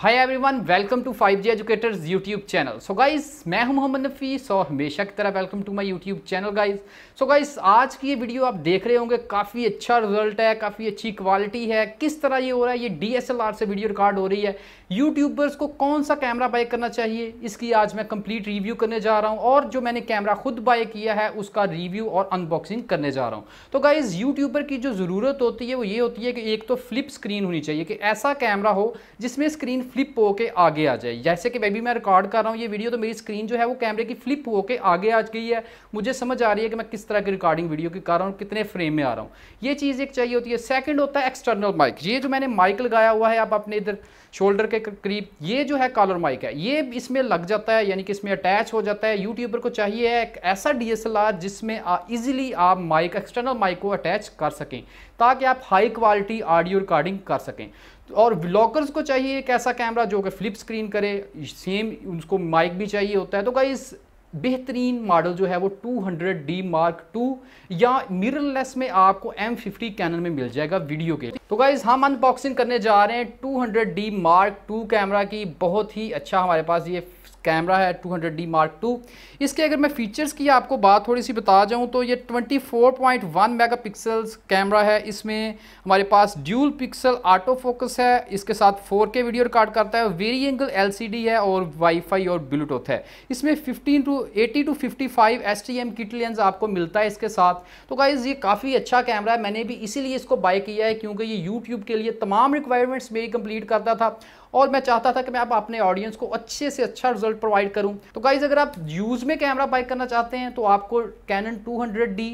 Hi everyone, welcome to 5G educators YouTube channel. So guys, मैं हूं मोहम्मद नफ़ीस और हमेशा की तरह welcome to my YouTube channel guys. So guys, आज की ये वीडियो आप देख रहे होंगे, काफ़ी अच्छा रिजल्ट है, काफ़ी अच्छी क्वालिटी है। किस तरह ये हो रहा है, ये DSLR से वीडियो रिकॉर्ड हो रही है। यूट्यूबर्स को कौन सा कैमरा बाय करना चाहिए, इसकी आज मैं कंप्लीट रिव्यू करने जा रहा हूँ और जो मैंने कैमरा खुद बाय किया है उसका रिव्यू और अनबॉक्सिंग करने जा रहा हूँ। तो गाइस, यूट्यूबर की जो ज़रूरत होती है वो ये होती है कि एक तो फ्लिप स्क्रीन होनी चाहिए, कि ऐसा कैमरा हो जिसमें स्क्रीन फ्लिप होके आगे आ जाए। जैसे कि अभी मैं रिकॉर्ड कर रहा हूँ ये वीडियो, तो मेरी स्क्रीन जो है वो कैमरे की फ्लिप होके आगे आ गई है। मुझे समझ आ रही है कि मैं किस तरह की रिकॉर्डिंग वीडियो की कर रहा हूँ, कितने फ्रेम में आ रहा हूँ। ये चीज़ एक चाहिए होती है। सेकंड होता है एक्सटर्नल माइक। ये जो मैंने माइक लगाया हुआ है आप अपने इधर शोल्डर के करीब, ये जो है कॉलर माइक है, ये इसमें लग जाता है, यानी कि इसमें अटैच हो जाता है। यूट्यूबर को चाहिए है एक ऐसा DSLR जिसमें इजीली आप माइक, एक्सटर्नल माइक को अटैच कर सकें, ताकि आप हाई क्वालिटी ऑडियो रिकॉर्डिंग कर सकें। और व्लॉगर्स को चाहिए एक ऐसा कैमरा जो कि फ्लिप स्क्रीन करे, सेम उसको माइक भी चाहिए होता है। तो गाइस, बेहतरीन मॉडल जो है वो 200D Mark II या मिररलेस में आपको M50 कैनन में मिल जाएगा वीडियो के लिए। तो गाइज, हम अनबॉक्सिंग करने जा रहे हैं 200D Mark II कैमरा की। बहुत ही अच्छा हमारे पास ये कैमरा है 200D Mark II। इसके अगर मैं फीचर्स की आपको बात थोड़ी सी बता जाऊं तो ये 24.1 मेगापिक्सल्स कैमरा है। इसमें हमारे पास ड्यूल पिक्सल ऑटो फोकस है, इसके साथ 4K वीडियो रिकॉर्ड करता है, वेरी एंगल LCD है और वाईफाई और ब्लूटूथ है। इसमें 80 to 55 STM किट लेंस आपको मिलता है इसके साथ। तो गाइज, ये काफ़ी अच्छा कैमरा है। मैंने भी इसीलिए इसको बाय किया है क्योंकि ये यूट्यूब के लिए तमाम रिक्वायरमेंट्स मेरी कंप्लीट करता था और मैं चाहता था कि मैं अपने ऑडियंस को अच्छे से अच्छा रिजल्ट प्रोवाइड करूं। तो गाइज, अगर आप यूज़ में कैमरा बाय करना चाहते हैं तो आपको कैनन 200D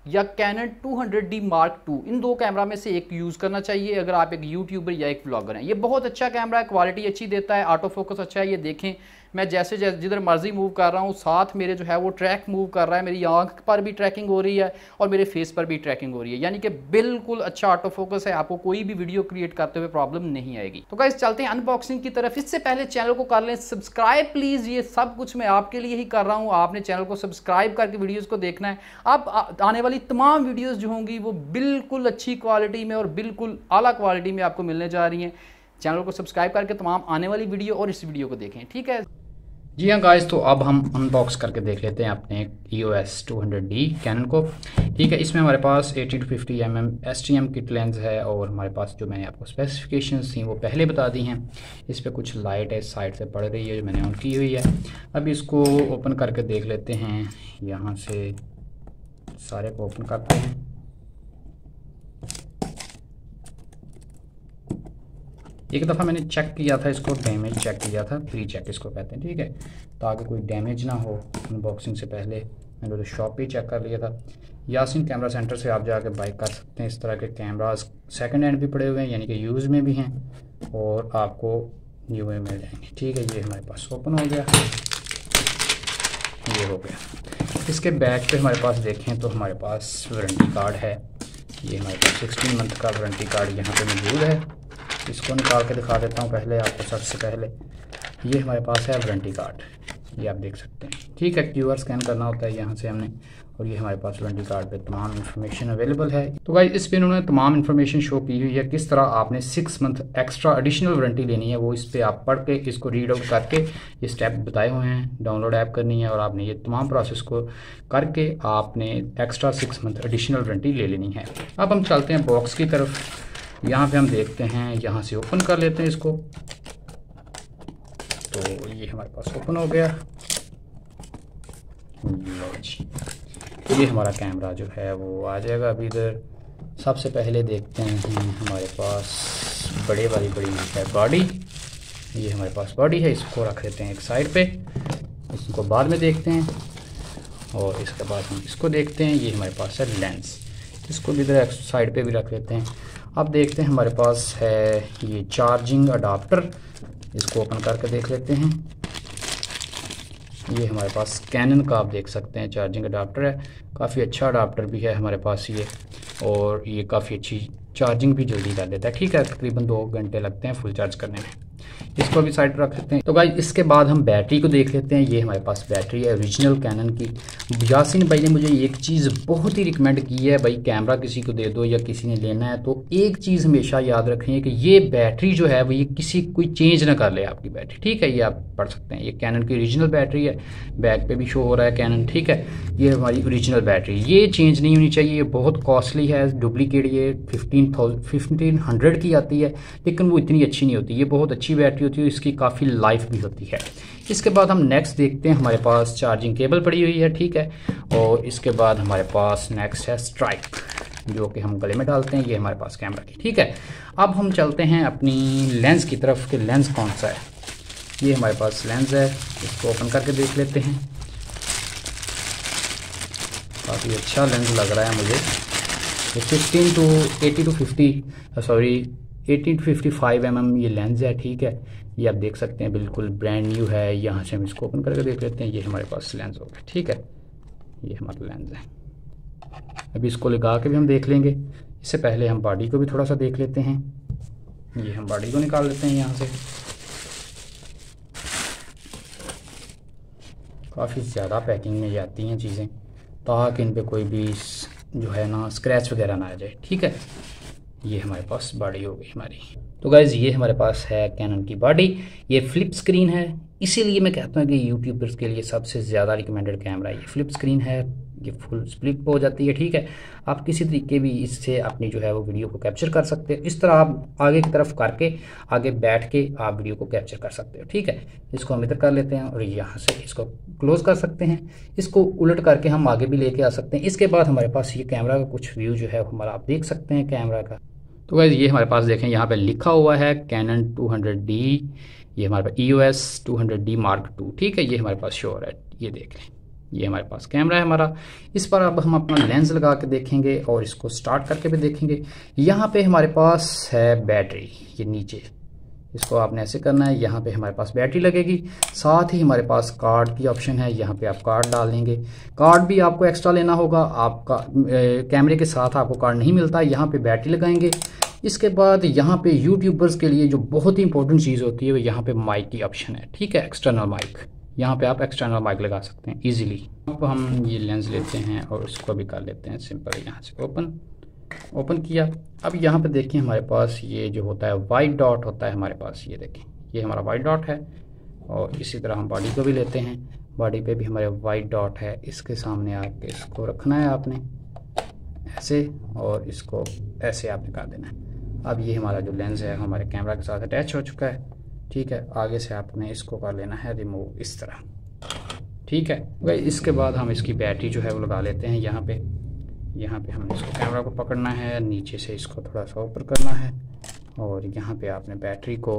या कैनन 200D Mark II, इन दो कैमरा में से एक यूज़ करना चाहिए अगर आप एक यूट्यूबर या एक व्लॉगर हैं। ये बहुत अच्छा कैमरा है, क्वालिटी अच्छी देता है, ऑटो फोकस अच्छा है। ये देखें, मैं जैसे जिधर मर्जी मूव कर रहा हूँ, साथ मेरे जो है वो ट्रैक मूव कर रहा है। मेरी आंख पर भी ट्रैकिंग हो रही है और मेरे फेस पर भी ट्रैकिंग हो रही है, यानी कि बिल्कुल अच्छा ऑटो फोकस है। आपको कोई भी वीडियो क्रिएट करते हुए प्रॉब्लम नहीं आएगी। तो गाइस, चलते हैं अनबॉक्सिंग की तरफ। इससे पहले चैनल को कर लें सब्सक्राइब प्लीज़। ये सब कुछ मैं आपके लिए ही कर रहा हूँ। आपने चैनल को सब्सक्राइब करके वीडियोज़ को देखना है। आप आने वाली तमाम वीडियोज़ जो होंगी वो बिल्कुल अच्छी क्वालिटी में और बिल्कुल आला क्वालिटी में आपको मिलने जा रही हैं। चैनल को सब्सक्राइब करके तमाम आने वाली वीडियो और इस वीडियो को देखें, ठीक है जी हाँ गाइस। तो अब हम अनबॉक्स करके देख लेते हैं अपने EOS 200D कैनन को। ठीक है, इसमें हमारे पास 80 to 50 mm STM kit lens है और हमारे पास जो मैंने आपको स्पेसिफिकेशंस थी वो पहले बता दी हैं। इस पर कुछ लाइट है साइड से पड़ रही है जो मैंने ऑन की हुई है। अब इसको ओपन करके देख लेते हैं। यहाँ से सारे को ओपन करते हैं। एक दफ़ा मैंने चेक किया था इसको, डैमेज चेक किया था, प्री चेक इसको कहते हैं, ठीक है, ताकि कोई डैमेज ना हो। अनबॉक्सिंग से पहले मैंने तो शॉप पे चेक कर लिया था। यासीन कैमरा सेंटर से आप जाके बाई कर सकते हैं। इस तरह के कैमरास सेकंड हैंड भी पड़े हुए हैं, यानी कि यूज़ में भी हैं और आपको न्यू में मिल जाएंगे। ठीक है, ये हमारे पास ओपन हो गया, ये हो गया। इसके बैक पे हमारे पास देखें तो हमारे पास वारंटी कार्ड है। ये हमारे पास 16 मंथ का वारंटी कार्ड यहाँ पर मौजूद है। इसको निकाल के दिखा देता हूँ पहले आपको। सबसे पहले ये हमारे पास है वारंटी कार्ड, ये आप देख सकते हैं। ठीक है, QR स्कैन करना होता है यहाँ से हमने, और ये हमारे पास वारंटी कार्ड पे तमाम इन्फॉर्मेशन अवेलेबल है। तो गाइस, इस पे उन्होंने तमाम इन्फॉर्मेशन शो की हुई है। किस तरह आपने 6 मंथ एक्स्ट्रा एडिशनल वारंटी लेनी है वो इस पर आप पढ़ के इसको रीड आउट करके ये स्टेप बताए हुए हैं। डाउनलोड ऐप करनी है और आपने ये तमाम प्रोसेस को करके आपने एक्स्ट्रा 6 मंथ एडिशनल वारंटी ले लेनी है। अब हम चलते हैं बॉक्स की तरफ। यहाँ पे हम देखते हैं, यहाँ से ओपन कर लेते हैं इसको। तो ये हमारे पास ओपन हो गया। ये हमारा कैमरा जो है वो आ जाएगा अभी इधर। सबसे पहले देखते हैं हमारे पास बड़ी है बॉडी। ये हमारे पास बॉडी है, इसको रख देते हैं एक साइड पे, इसको बाद में देखते हैं। और इसके बाद हम इसको देखते हैं। ये हमारे पास है लेंस, इसको भी इधर साइड पे भी रख लेते हैं। अब देखते हैं हमारे पास है ये चार्जिंग अडाप्टर, इसको ओपन करके देख लेते हैं। ये हमारे पास कैनन का आप देख सकते हैं चार्जिंग अडाप्टर है। काफ़ी अच्छा अडाप्टर भी है हमारे पास ये, और ये काफ़ी अच्छी चार्जिंग भी जल्दी कर देता है। ठीक है, तकरीबन 2 घंटे लगते हैं फुल चार्ज करने में। इसको भी साइड पर रख लेते हैं। तो गाइस इसके बाद हम बैटरी को देख लेते हैं। ये हमारे पास बैटरी है ओरिजिनल कैनन की। यासीन भाई ने मुझे एक चीज़ बहुत ही रिकमेंड की है, भाई कैमरा किसी को दे दो या किसी ने लेना है तो एक चीज़ हमेशा याद रखें कि ये बैटरी जो है वो ये कोई चेंज ना कर ले आपकी बैटरी, ठीक है। ये आप पढ़ सकते हैं, ये कैनन की ओरिजिनल बैटरी है, बैक पे भी शो हो रहा है कैनन, ठीक है। ये हमारी ओरिजिनल बैटरी, ये चेंज नहीं होनी चाहिए। ये बहुत कॉस्टली है, डुप्लीकेट ये 1500 की आती है, लेकिन वो इतनी अच्छी नहीं होती। ये बहुत अच्छी बैटरी होती है, इसकी काफ़ी लाइफ भी होती है। इसके बाद हम नेक्स्ट देखते हैं, हमारे पास चार्जिंग केबल पड़ी हुई है, ठीक है। और इसके बाद हमारे पास नेक्स्ट है स्ट्राइक, जो कि हम गले में डालते हैं। ये हमारे पास कैमरा की, ठीक है। अब हम चलते हैं अपनी लेंस की तरफ कि लेंस कौन सा है। ये हमारे पास लेंस है, इसको ओपन करके देख लेते हैं। काफ़ी अच्छा लेंस लग रहा है मुझे। 18 to 55 mm ये लेंस है, ठीक है। ये आप देख सकते हैं बिल्कुल ब्रांड न्यू है। यहाँ से हम इसको ओपन करके देख लेते हैं। ये हमारे पास लेंस हो गया, ठीक है। ये हमारा लेंस है। अभी इसको लगा के भी हम देख लेंगे। इससे पहले हम बॉडी को भी थोड़ा सा देख लेते हैं। ये हम बॉडी को निकाल लेते हैं यहाँ से। काफ़ी ज़्यादा पैकिंग में जाती हैं चीज़ें, ताकि इन पे कोई भी जो है ना स्क्रैच वगैरह ना आ जाए, ठीक है। ये हमारे पास बॉडी हो गई हमारी। तो गाइज़ ये हमारे पास है कैनन की बॉडी। ये फ्लिप स्क्रीन है, इसीलिए मैं कहता हूँ कि यूट्यूबर्स के लिए सबसे ज़्यादा रिकमेंडेड कैमरा ये फ्लिप स्क्रीन है। ये फुल स्प्लिट हो जाती है, ठीक है। आप किसी तरीके भी इससे अपनी जो है वो वीडियो को कैप्चर कर सकते हो। इस तरह आप आगे की तरफ करके आगे बैठ के आप वीडियो को कैप्चर कर सकते हो, ठीक है। इसको हम इधर कर लेते हैं और यहाँ से इसको क्लोज कर सकते हैं। इसको उलट करके हम आगे भी लेके आ सकते हैं। इसके बाद हमारे पास ये कैमरा का कुछ व्यू जो है हमारा आप देख सकते हैं कैमरा का। तो गाइस ये हमारे पास देखें, यहाँ पे लिखा हुआ है कैनन 200D। ये हमारे पास EOS 200D Mark II, ठीक है। ये हमारे पास शो हो रहा है, ये देख लें। ये हमारे पास कैमरा है हमारा। इस पर अब हम अपना लेंस लगा के देखेंगे और इसको स्टार्ट करके भी देखेंगे। यहाँ पे हमारे पास है बैटरी, ये नीचे इसको आपने ऐसे करना है। यहाँ पे हमारे पास बैटरी लगेगी, साथ ही हमारे पास कार्ड की ऑप्शन है। यहाँ पे आप कार्ड डाल देंगे। कार्ड भी आपको एक्स्ट्रा लेना होगा, आपका कैमरे के साथ आपको कार्ड नहीं मिलता। यहाँ पे बैटरी लगाएंगे। इसके बाद यहाँ पे यूट्यूबर्स के लिए जो बहुत ही इंपॉर्टेंट चीज़ होती है वो यहाँ पे माइक की ऑप्शन है, ठीक है। एक्सटर्नल माइक, यहाँ पे आप एक्सटर्नल माइक लगा सकते हैं इजीली। अब हम ये लेंस लेते हैं और इसको भी कर लेते हैं सिंपल। यहाँ से ओपन किया। अब यहाँ पे देखिए हमारे पास ये जो होता है वाइट डॉट होता है हमारे पास, ये देखें ये हमारा वाइट डॉट है। और इसी तरह हम बॉडी को भी लेते हैं, बॉडी पे भी हमारे वाइट डॉट है। इसके सामने आके इसको रखना है आपने ऐसे, और इसको ऐसे आपने कर देना है। अब ये हमारा जो लेंस है हमारे कैमरा के साथ अटैच हो चुका है, ठीक है। आगे से आपने इसको कर लेना है रिमूव इस तरह, ठीक है भाई। इसके बाद हम इसकी बैटरी जो है वो लगा लेते हैं। यहाँ पे हमने इसको कैमरा को पकड़ना है, नीचे से इसको थोड़ा सा ऊपर करना है और यहाँ पे आपने बैटरी को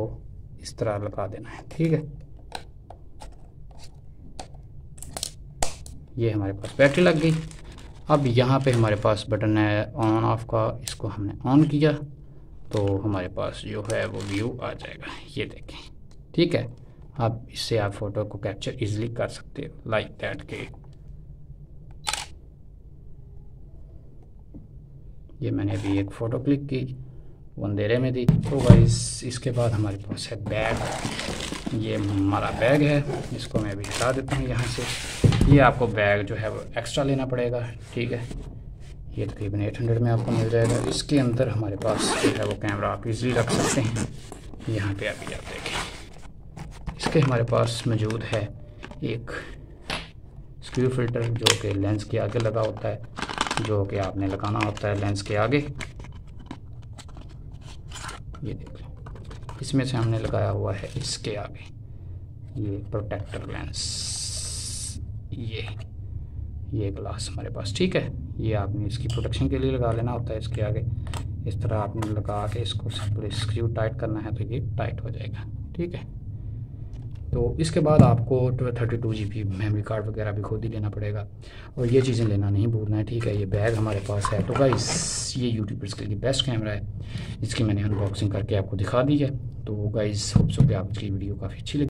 इस तरह लगा देना है, ठीक है। ये हमारे पास बैटरी लग गई। अब यहाँ पे हमारे पास बटन है ऑन ऑफ का, इसको हमने ऑन किया तो हमारे पास जो है वो व्यू आ जाएगा, ये देखें, ठीक है। अब इससे आप फ़ोटो को कैप्चर इजीली कर सकते हो लाइक दैट के। ये मैंने अभी एक फ़ोटो क्लिक की, वो अंधेरे में थी। तो गाइस इसके बाद हमारे पास है बैग। ये हमारा बैग है, इसको मैं अभी हटा देता हूँ यहाँ से। ये आपको बैग जो है वो एक्स्ट्रा लेना पड़ेगा, ठीक है। ये तकरीबन 800 में आपको मिल जाएगा। इसके अंदर हमारे पास जो है वो कैमरा आप इजीली रख सकते हैं। यहाँ पे अभी आप देखें, इसके हमारे पास मौजूद है एक स्क्रू फिल्टर जो कि लेंस के आगे लगा होता है, जो कि आपने लगाना होता है लेंस के आगे। ये देख लें, इसमें से हमने लगाया हुआ है इसके आगे ये प्रोटेक्टर लेंस, ये ग्लास हमारे पास, ठीक है। ये आपने इसकी प्रोटेक्शन के लिए लगा लेना होता है इसके आगे। इस तरह आपने लगा के इसको सिंपल स्क्रू टाइट करना है तो ये टाइट हो जाएगा, ठीक है। तो इसके बाद आपको 32 GB मेमोरी कार्ड वगैरह भी खुद ही लेना पड़ेगा, और ये चीज़ें लेना नहीं भूलना है, ठीक है। ये बैग हमारे पास है। तो गाइस ये यूट्यूबर्स के लिए बेस्ट कैमरा है, इसकी मैंने अनबॉक्सिंग करके आपको दिखा दी है। तो गाइस होप सो कि आपकी वीडियो काफ़ी अच्छी लगी।